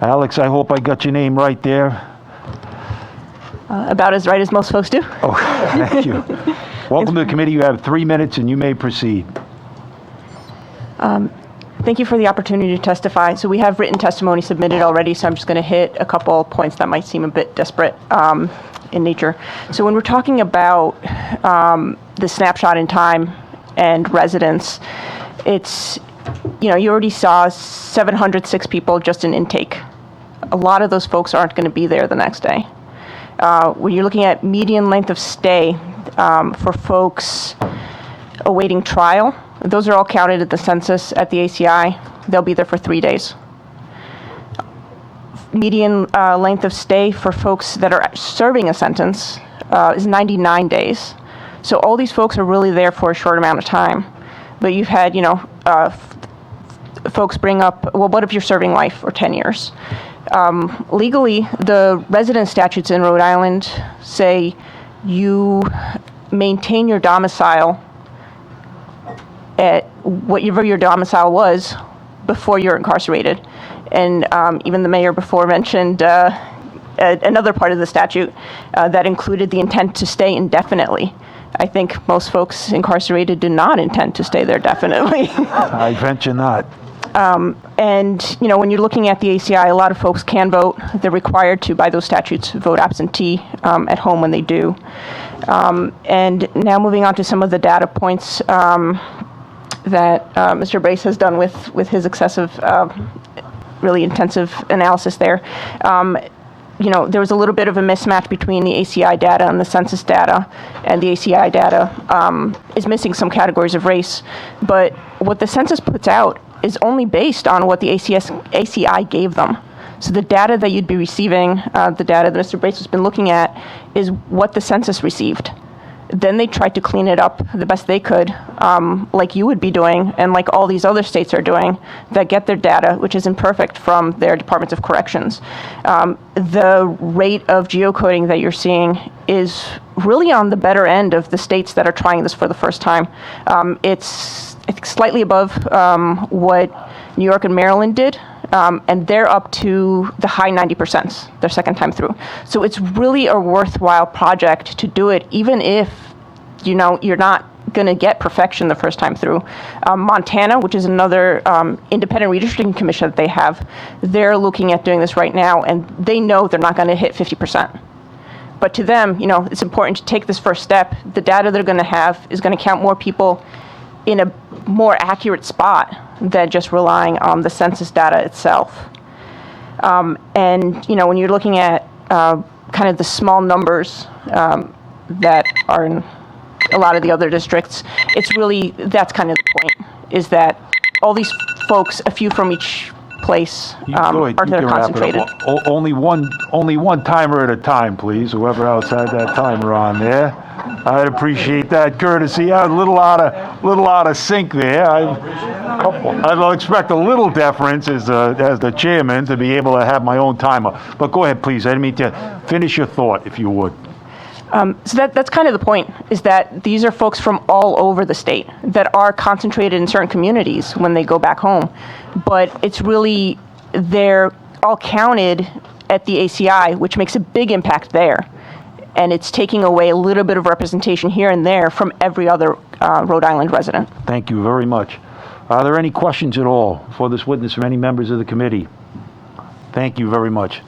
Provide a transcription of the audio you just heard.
Alex, I hope I got your name right there. About as right as most folks do. Oh, thank you. Welcome to the committee. You have 3 minutes and you may proceed. Thank you for the opportunity to testify. So we have written testimony submitted already, so I'm just going to hit a couple points that might seem a bit disparate in nature. So when we're talking about the snapshot in time and residence, it's, you already saw 706 people just in intake. A lot of those folks aren't going to be there the next day. When you're looking at median length of stay for folks awaiting trial, those are all counted at the census at the ACI. They'll be there for 3 days. Median length of stay for folks that are serving a sentence is 99 days. So all these folks are really there for a short amount of time. But you've had, folks bring up, well, what if you're serving life or 10 years? Legally, the residence statutes in Rhode Island say you maintain your domicile at whatever your domicile was before you're incarcerated. And even the mayor before mentioned another part of the statute that included the intent to stay indefinitely. I think most folks incarcerated do not intend to stay there definitely. I venture not. And, when you're looking at the ACI, a lot of folks can vote. They're required to, by those statutes, vote absentee at home when they do. And now moving on to some of the data points that Mr. Brace has done with his excessive, really intensive analysis there. There was a little bit of a mismatch between the ACI data and the census data, and the ACI data is missing some categories of race. But what the census puts out is only based on what the ACI gave them. So the data that you'd be receiving, the data that Mr. Brace has been looking at, is what the census received. Then they tried to clean it up the best they could, like you would be doing, and like all these other states are doing, that get their data, which is imperfect, from their departments of corrections. The rate of geocoding that you're seeing is really on the better end of the states that are trying this for the first time. It's, I think, slightly above what New York and Maryland did, and they're up to the high 90% their second time through. So it's really a worthwhile project to do it, even if you're not going to get perfection the first time through. Montana, which is another independent redistricting commission that they have, they're looking at doing this right now, and they know they're not going to hit 50%. But to them, it's important to take this first step. The data they're going to have is going to count more people in a more accurate spot than just relying on the census data itself. And, when you're looking at kind of the small numbers that are in a lot of the other districts, it's really, that's kind of the point, is that all these folks, a few from each place, are concentrated. Only one timer at a time, please. Whoever else had that timer on there. I'd appreciate that courtesy. A little out of sync there. I'd expect a little deference as the chairman to be able to have my own timer. But go ahead, please. I didn't mean to finish your thought, if you would. So that's kind of the point, is that these are folks from all over the state that are concentrated in certain communities when they go back home. But it's really, they're all counted at the ACI, which makes a big impact there. And it's taking away a little bit of representation here and there from every other Rhode Island resident. Thank you very much. Are there any questions at all for this witness from any members of the committee? Thank you very much.